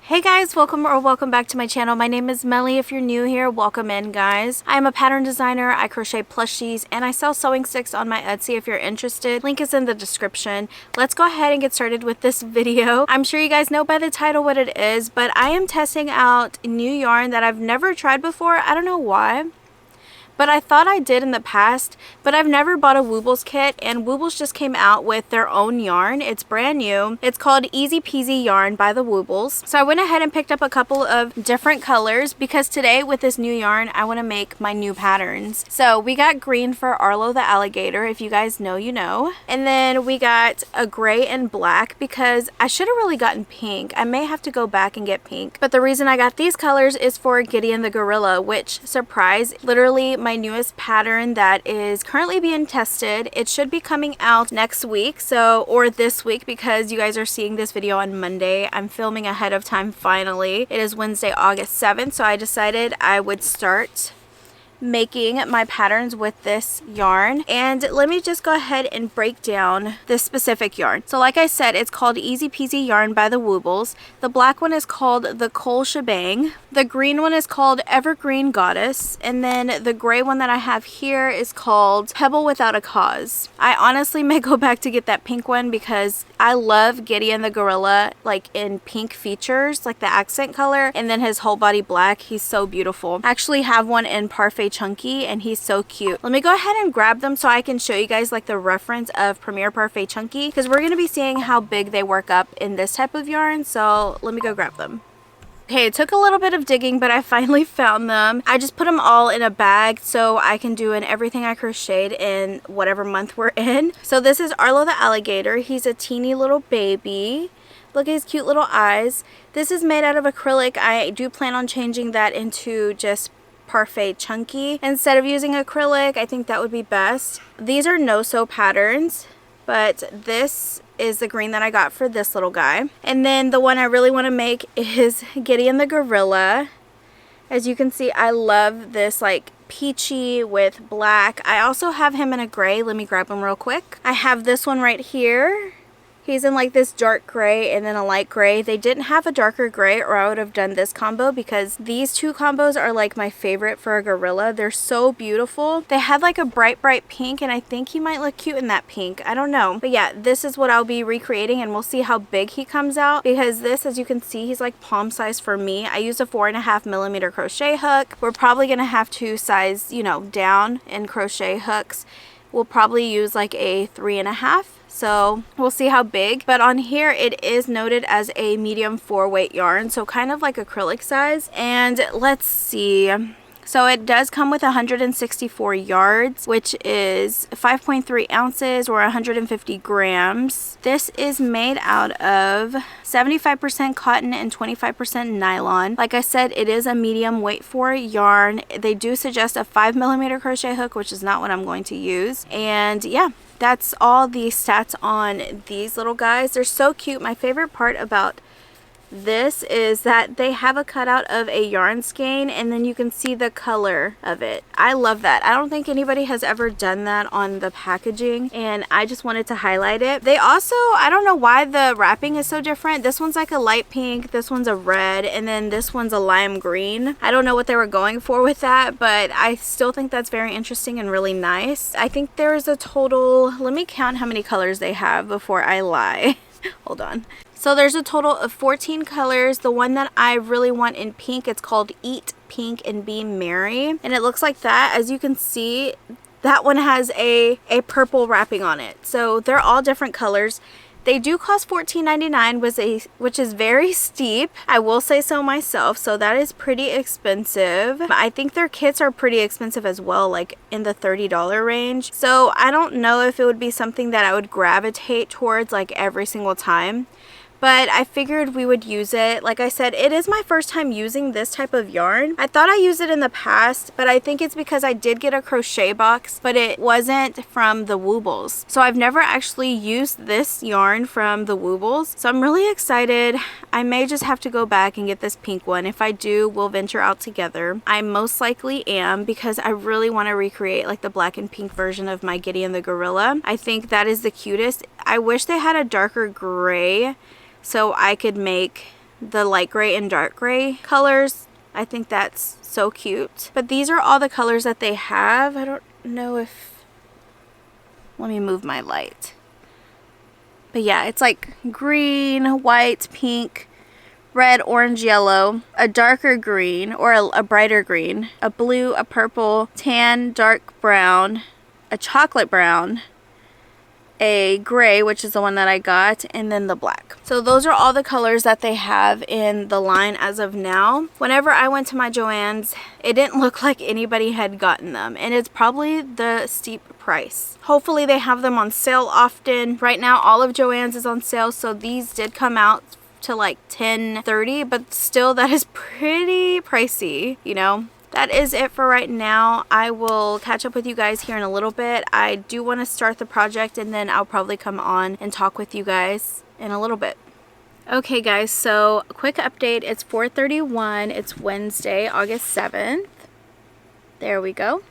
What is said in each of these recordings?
Hey guys, welcome back to my channel. My name is Melly. If you're new here, welcome in guys. I am a pattern designer. I crochet plushies and I sell sewing sticks on my Etsy if you're interested. Link is in the description. Let's go ahead and get started with this video. I'm sure you guys know by the title what it is, but I am testing out new yarn that I've never tried before. I don't know why, but I thought I did in the past, but I've never bought a Woobles kit, and Woobles just came out with their own yarn. It's brand new. It's called Easy Peasy Yarn by the Woobles. So I went ahead and picked up a couple of different colors because today with this new yarn, I want to make my new patterns. So we got green for Arlo the alligator. If you guys know, you know. And then we got a gray and black because I should have really gotten pink. I may have to go back and get pink. But the reason I got these colors is for Gideon the Gorilla, which, surprise, literally my newest pattern that is currently being tested. It should be coming out next week, or this week, because you guys are seeing this video on Monday. I'm filming ahead of time finally. It is Wednesday, August 7th, so I decided I would start making my patterns with this yarn. And let me just go ahead and break down this specific yarn. So like I said, it's called Easy Peasy Yarn by the Woobles. The black one is called the Coal Shebang. The green one is called Evergreen Goddess. And then the gray one that I have here is called Pebble Without a Cause. I honestly may go back to get that pink one because I love Gideon the Gorilla like in pink features, like the accent color, and then his whole body black. He's so beautiful. I actually have one in Parfait Chunky and he's so cute. Let me go ahead and grab them so I can show you guys like the reference of Premier Parfait Chunky, because we're going to be seeing how big they work up in this type of yarn. So let me go grab them. Okay, it took a little bit of digging, but I finally found them. I just put them all in a bag so I can do an everything I crocheted in whatever month we're in. So this is Arlo the alligator. He's a teeny little baby. Look at his cute little eyes. This is made out of acrylic. I do plan on changing that into just Parfait Chunky instead of using acrylic. I think that would be best. These are no-sew patterns, but this is the green that I got for this little guy. And then the one I really want to make is Gideon the Gorilla. As you can see, I love this like peachy with black. I also have him in a gray. Let me grab him real quick. I have this one right here. He's in like this dark gray and then a light gray. They didn't have a darker gray or I would have done this combo because these two combos are like my favorite for a gorilla. They're so beautiful. They have like a bright pink and I think he might look cute in that pink. I don't know. But yeah, this is what I'll be recreating and we'll see how big he comes out because this, as you can see, he's like palm size for me. I used a 4.5mm crochet hook. We're probably going to have to size, you know, down in crochet hooks. We'll probably use like a 3.5. So we'll see how big, but on here it is noted as a medium 4-weight yarn, so kind of like acrylic size. And let's see, so it does come with 164 yards, which is 5.3 ounces or 150 grams. This is made out of 75% cotton and 25% nylon. Like I said, it is a medium weight for yarn. They do suggest a 5mm crochet hook, which is not what I'm going to use. And yeah, that's all the stats on these little guys. They're so cute. My favorite part about this is that they have a cutout of a yarn skein and then you can see the color of it. I love that. I don't think anybody has ever done that on the packaging and I just wanted to highlight it. They also, I don't know why the wrapping is so different. This one's like a light pink, this one's a red, and then this one's a lime green. I don't know what they were going for with that, but I still think that's very interesting and really nice. I think there's a total, let me count how many colors they have before I lie. Hold on. So there's a total of 14 colors. The one that I really want in pink, it's called Eat Pink and Be Merry. And it looks like that. As you can see, that one has a purple wrapping on it. So they're all different colors. They do cost $14.99, which is very steep. I will say so myself. So that is pretty expensive. I think their kits are pretty expensive as well, like in the $30 range. So I don't know if it would be something that I would gravitate towards like every single time. But I figured we would use it. Like I said, it is my first time using this type of yarn. I thought I used it in the past, but I think it's because I did get a crochet box, but it wasn't from the Woobles. So I've never actually used this yarn from the Woobles. So I'm really excited. I may just have to go back and get this pink one. If I do, we'll venture out together. I most likely am because I really want to recreate like the black and pink version of my Gideon the Gorilla. I think that is the cutest. I wish they had a darker gray so I could make the light gray and dark gray colors. I think that's so cute. But these are all the colors that they have. I don't know if... Let me move my light. But yeah, it's like green, white, pink, red, orange, yellow, a darker green or a brighter green, a blue, a purple, tan, dark brown, a chocolate brown, a gray, which is the one that I got, and then the black. So those are all the colors that they have in the line as of now. Whenever I went to my Joann's, it didn't look like anybody had gotten them, and it's probably the steep price. Hopefully they have them on sale often. Right now all of Joann's is on sale, so these did come out to like $10.30, but still that is pretty pricey, you know. That is it for right now. I will catch up with you guys here in a little bit. I do want to start the project, and then I'll probably come on and talk with you guys in a little bit. Okay guys, so a quick update. It's 4:31. It's Wednesday, August 7th. There we go.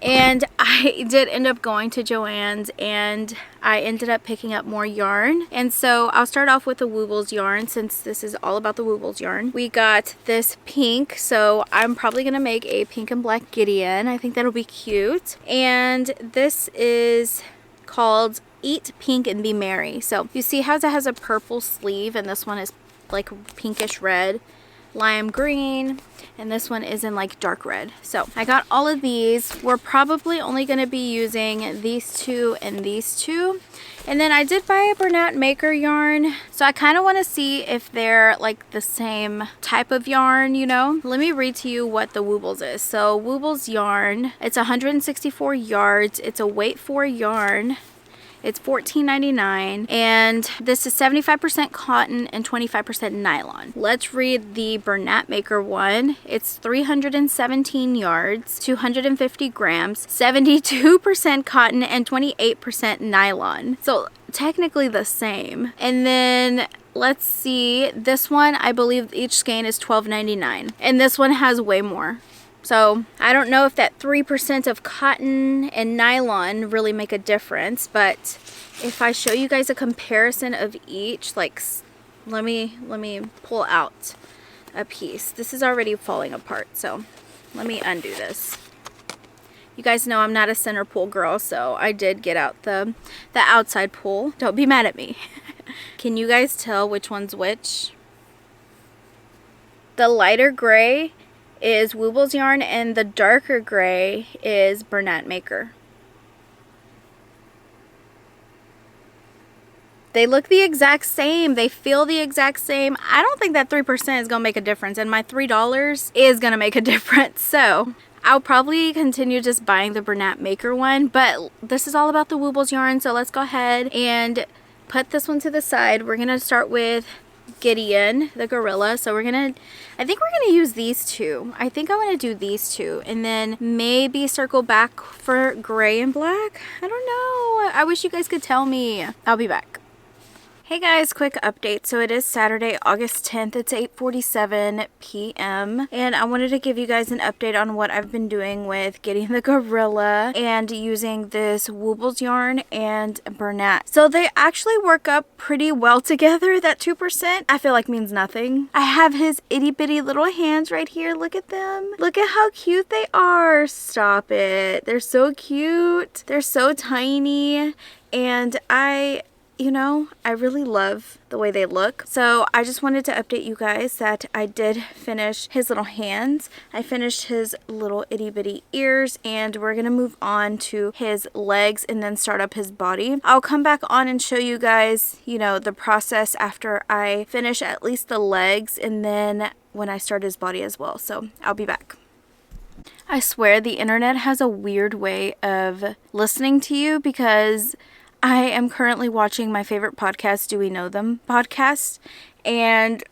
And I did end up going to Joann's, and I ended up picking up more yarn. And so I'll start off with the Woobles yarn, since this is all about the Woobles yarn. We got this pink, so I'm probably going to make a pink and black Gideon. I think that'll be cute. And this is called Eat Pink and Be Merry. So you see how it has a purple sleeve, and this one is like pinkish red, lime green, and this one is in like dark red. So I got all of these. We're probably only going to be using these two and these two. And then I did buy a Bernat Maker yarn, so I kind of want to see if they're like the same type of yarn, you know. Let me read to you what the Woobles is. So Woobles yarn, it's 164 yards. It's a weight 4 yarn. It's $14.99, and this is 75% cotton and 25% nylon. Let's read the Bernat Maker one. It's 317 yards, 250 grams, 72% cotton and 28% nylon. So technically the same. And then let's see, this one, I believe each skein is $12.99, and this one has way more. So I don't know if that 3% of cotton and nylon really make a difference, but if I show you guys a comparison of each, like, let me pull out a piece. This is already falling apart, so let me undo this. You guys know I'm not a center pull girl, so I did get out the outside pull. Don't be mad at me. Can you guys tell which one's which? The lighter gray is Woobles yarn, and the darker gray is Bernat Maker. They look the exact same. They feel the exact same. I don't think that 3% is gonna make a difference, and my $3 is gonna make a difference. So I'll probably continue just buying the Bernat Maker one, but this is all about the Woobles yarn, so let's go ahead and put this one to the side. We're gonna start with Gideon the Gorilla. So I think we're gonna use these two. I think I want to do these two, and then maybe circle back for gray and black. I don't know. I wish you guys could tell me. I'll be back. Hey guys, quick update. So it is Saturday, August 10th. It's 8:47 p.m. and I wanted to give you guys an update on what I've been doing with Gideon the Gorilla and using this Woobles yarn and Bernat. So they actually work up pretty well together. That 2% I feel like means nothing. I have his itty bitty little hands right here. Look at them. Look at how cute they are. Stop it. They're so cute. They're so tiny, and you know, I really love the way they look. So I just wanted to update you guys that I did finish his little hands. I finished his little itty bitty ears, and we're gonna move on to his legs and then start up his body. I'll come back on and show you guys, you know, the process after I finish at least the legs, and then when I start his body as well. So I'll be back. I swear the internet has a weird way of listening to you, because I am currently watching my favorite podcast, Do We Know Them podcast, and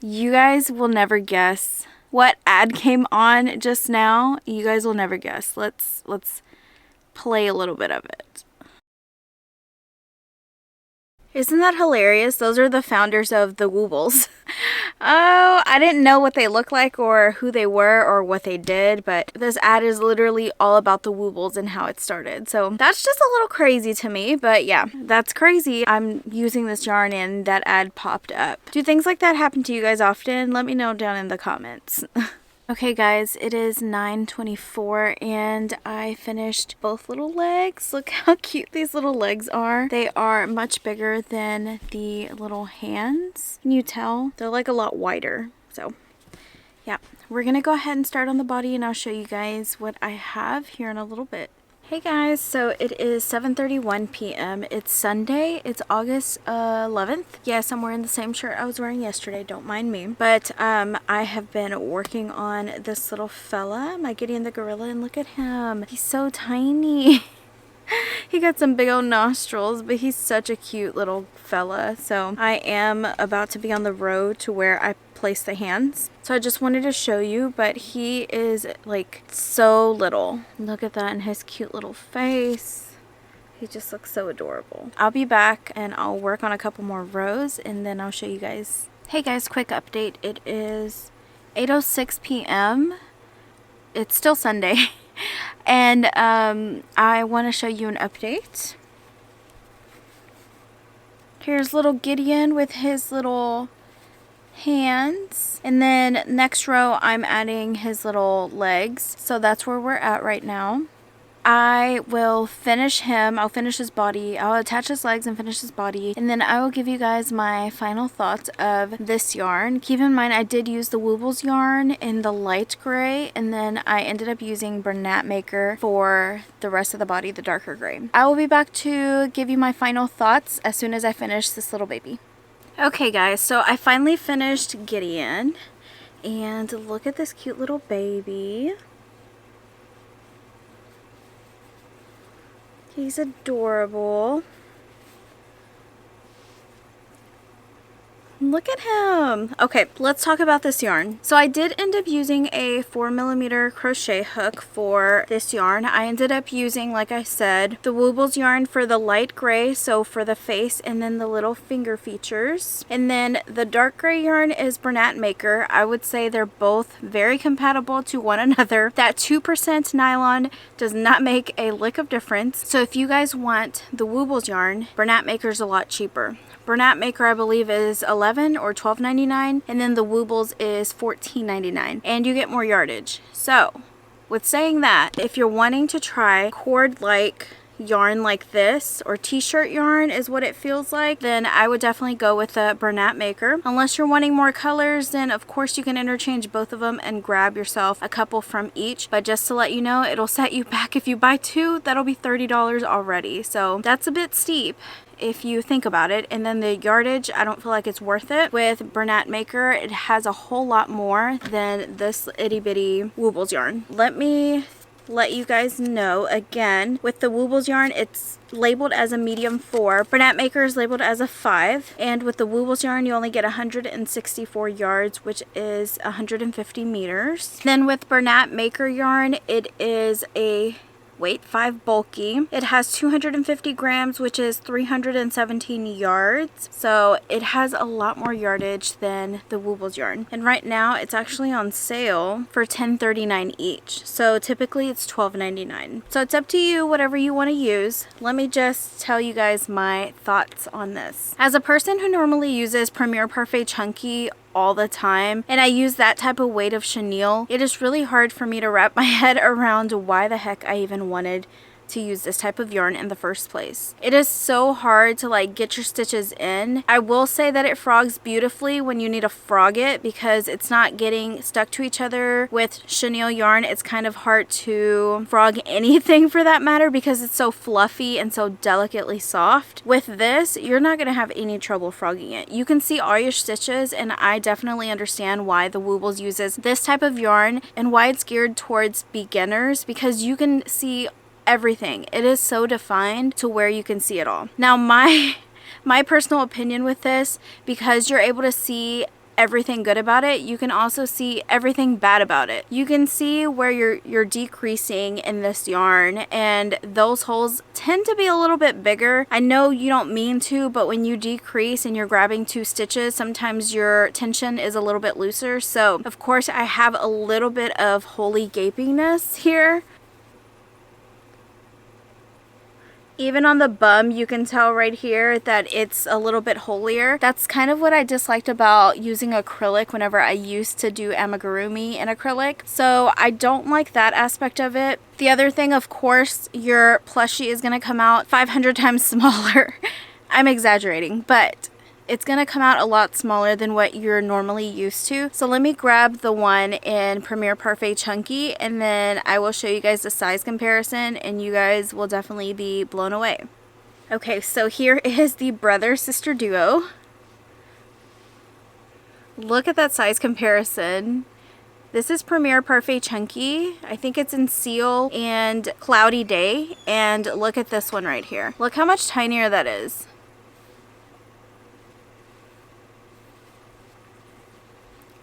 you guys will never guess what ad came on just now. You guys will never guess. Let's play a little bit of it. Isn't that hilarious? Those are the founders of the Woobles. Oh, I didn't know what they looked like or who they were or what they did, but this ad is literally all about the Woobles and how it started. So that's just a little crazy to me, but yeah, that's crazy. I'm using this yarn and that ad popped up. Do things like that happen to you guys often? Let me know down in the comments. Okay guys, it is 9:24 and I finished both little legs. Look how cute these little legs are. They are much bigger than the little hands. Can you tell? They're like a lot wider. So yeah, we're gonna go ahead and start on the body and I'll show you guys what I have here in a little bit. Hey guys, so it is 7:31 p.m. It's Sunday. It's August 11th. Yes, I'm wearing the same shirt I was wearing yesterday. Don't mind me. But I have been working on this little fella, my Gideon the Gorilla, and look at him. He's so tiny. He got some big old nostrils, but he's such a cute little fella. So I am about to be on the road to where I place the hands. So I just wanted to show you, but he is like so little. Look at that in his cute little face. He just looks so adorable. I'll be back and I'll work on a couple more rows and then I'll show you guys. Hey guys, quick update. It is 8:06 p.m. It's still Sunday. And I want to show you an update. Here's little Gideon with his little hands, and then next row I'm adding his little legs, so that's where we're at right now. I will finish him. I'll finish his body. I'll attach his legs and finish his body. And then I will give you guys my final thoughts of this yarn. Keep in mind I did use the Woobles yarn in the light gray. And then I ended up using Bernat Maker for the rest of the body, the darker gray. I will be back to give you my final thoughts as soon as I finish this little baby. Okay guys, so I finally finished Gideon. And look at this cute little baby. He's adorable. Look at him. Okay, let's talk about this yarn. So I did end up using a 4mm crochet hook for this yarn. I ended up using, like I said, the Woobles yarn for the light gray, so for the face and then the little finger features. And then the dark gray yarn is Bernat Maker. I would say they're both very compatible to one another. That 2% nylon does not make a lick of difference. So if you guys want the Woobles yarn, Bernat Maker is a lot cheaper. Bernat Maker, I believe, is $11 or $12.99, and then the Woobles is $14.99, and you get more yardage. So, with saying that, if you're wanting to try cord-like yarn like this, or t-shirt yarn is what it feels like, then I would definitely go with the Bernat Maker. Unless you're wanting more colors, then of course you can interchange both of them and grab yourself a couple from each. But just to let you know, it'll set you back if you buy two. That'll be $30 already, so that's a bit steep if you think about it. And then the yardage, I don't feel like it's worth it. With Bernat Maker, it has a whole lot more than this itty bitty Woobles yarn. Let me let you guys know again, with the Woobles yarn, it's labeled as a medium 4. Bernat Maker is labeled as a 5, and with the Woobles yarn you only get 164 yards, which is 150 meters. Then with Bernat Maker yarn, it is a weight 5 bulky. It has 250 grams, which is 317 yards. So it has a lot more yardage than the Woobles yarn. And right now it's actually on sale for $10.39 each. So typically it's $12.99. So it's up to you, whatever you want to use. Let me just tell you guys my thoughts on this. As a person who normally uses Premier Parfait Chunky all the time, and I use that type of weight of chenille, it is really hard for me to wrap my head around why the heck I even wanted to use this type of yarn in the first place. It is so hard to like get your stitches in. I will say that it frogs beautifully when you need to frog it, because it's not getting stuck to each other. With chenille yarn, it's kind of hard to frog anything for that matter, because it's so fluffy and so delicately soft. With this, you're not going to have any trouble frogging it. You can see all your stitches, and I definitely understand why the Woobles uses this type of yarn and why it's geared towards beginners, because you can see everything. It is so defined to where you can see it all. Now my personal opinion with this, because you're able to see everything good about it, you can also see everything bad about it. You can see where you're decreasing in this yarn, and those holes tend to be a little bit bigger. I know you don't mean to, but when you decrease and you're grabbing 2 stitches, sometimes your tension is a little bit looser. So of course I have a little bit of holy gapiness here. Even on the bum, you can tell right here that it's a little bit holier. That's kind of what I disliked about using acrylic whenever I used to do amigurumi in acrylic. So I don't like that aspect of it. The other thing, of course, your plushie is going to come out 500 times smaller. I'm exaggerating, but it's going to come out a lot smaller than what you're normally used to. So let me grab the one in Premier Parfait Chunky, and then I will show you guys the size comparison, and you guys will definitely be blown away. Okay, so here is the brother-sister duo. Look at that size comparison. This is Premier Parfait Chunky. I think it's in Seal and Cloudy Day. And look at this one right here. Look how much tinier that is.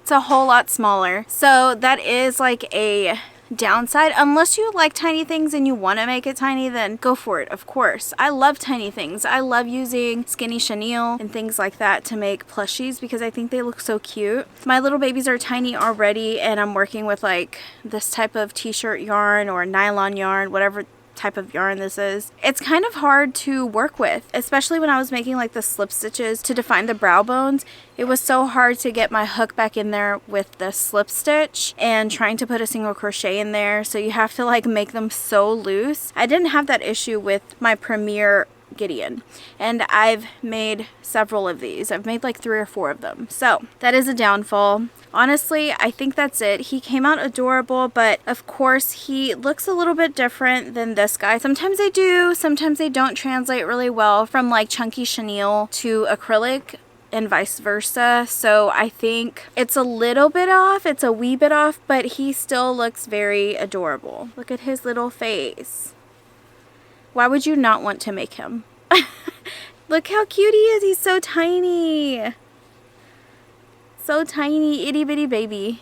It's a whole lot smaller. So that is like a downside. Unless you like tiny things and you want to make it tiny, then go for it, of course. I love tiny things. I love using skinny chenille and things like that to make plushies because I think they look so cute. My little babies are tiny already, and I'm working with like this type of t-shirt yarn or nylon yarn, whatever type of yarn this is. It's kind of hard to work with, especially when I was making like the slip stitches to define the brow bones. It was so hard to get my hook back in there with the slip stitch and trying to put a single crochet in there, so you have to like make them so loose. I didn't have that issue with my Premier Gideon, and I've made several of these. I've made like 3 or 4 of them, so that is a downfall. Honestly, I think that's it. He came out adorable, but of course he looks a little bit different than this guy. Sometimes they do, sometimes they don't translate really well from like chunky chenille to acrylic and vice versa. So I think it's a little bit off, it's a wee bit off, but he still looks very adorable. Look at his little face. Why would you not want to make him? Look how cute he is. He's so tiny. So tiny, itty bitty baby.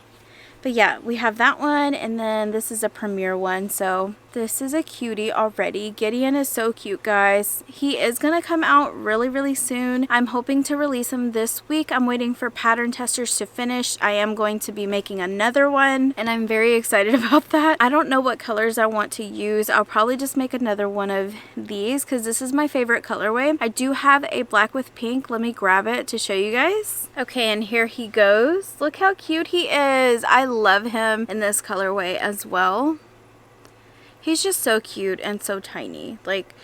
But yeah, we have that one, and then this is a Premier one. So this is a cutie already. Gideon is so cute, guys. He is gonna come out really soon. I'm hoping to release him this week. I'm waiting for pattern testers to finish. I am going to be making another one, and I'm very excited about that. I don't know what colors I want to use. I'll probably just make another one of these because this is my favorite colorway. I do have a black with pink. Let me grab it to show you guys. Okay, and here he goes. Look how cute he is. I love him in this colorway as well. He's just so cute and so tiny. Like,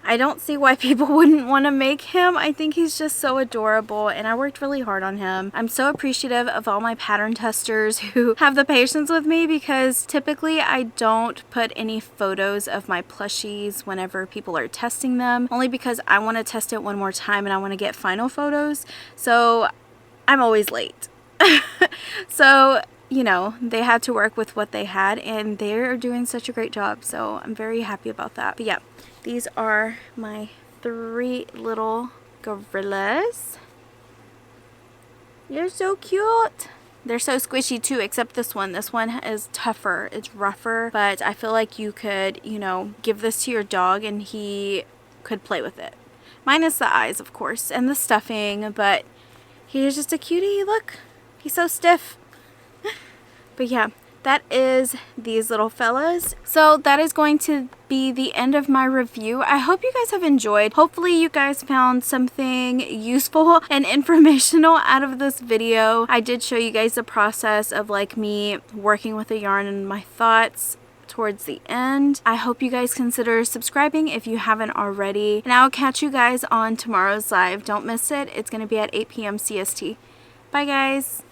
I don't see why people wouldn't want to make him. I think he's just so adorable, and I worked really hard on him. I'm so appreciative of all my pattern testers who have the patience with me, because typically I don't put any photos of my plushies whenever people are testing them, only because I want to test it one more time and I want to get final photos. So I'm always late. So, you know, they had to work with what they had, and they're doing such a great job. So I'm very happy about that. But yeah, these are my 3 little gorillas. They're so cute. They're so squishy too, except this one. This one is tougher. It's rougher, but I feel like you could, you know, give this to your dog and he could play with it. Minus the eyes, of course, and the stuffing, but he is just a cutie. Look, he's so stiff. But yeah, that is these little fellas. So that is going to be the end of my review. I hope you guys have enjoyed. Hopefully you guys found something useful and informational out of this video. I did show you guys the process of like me working with the yarn and my thoughts towards the end. I hope you guys consider subscribing if you haven't already, and I'll catch you guys on tomorrow's live. Don't miss it. It's going to be at 8 p.m. CST. Bye guys.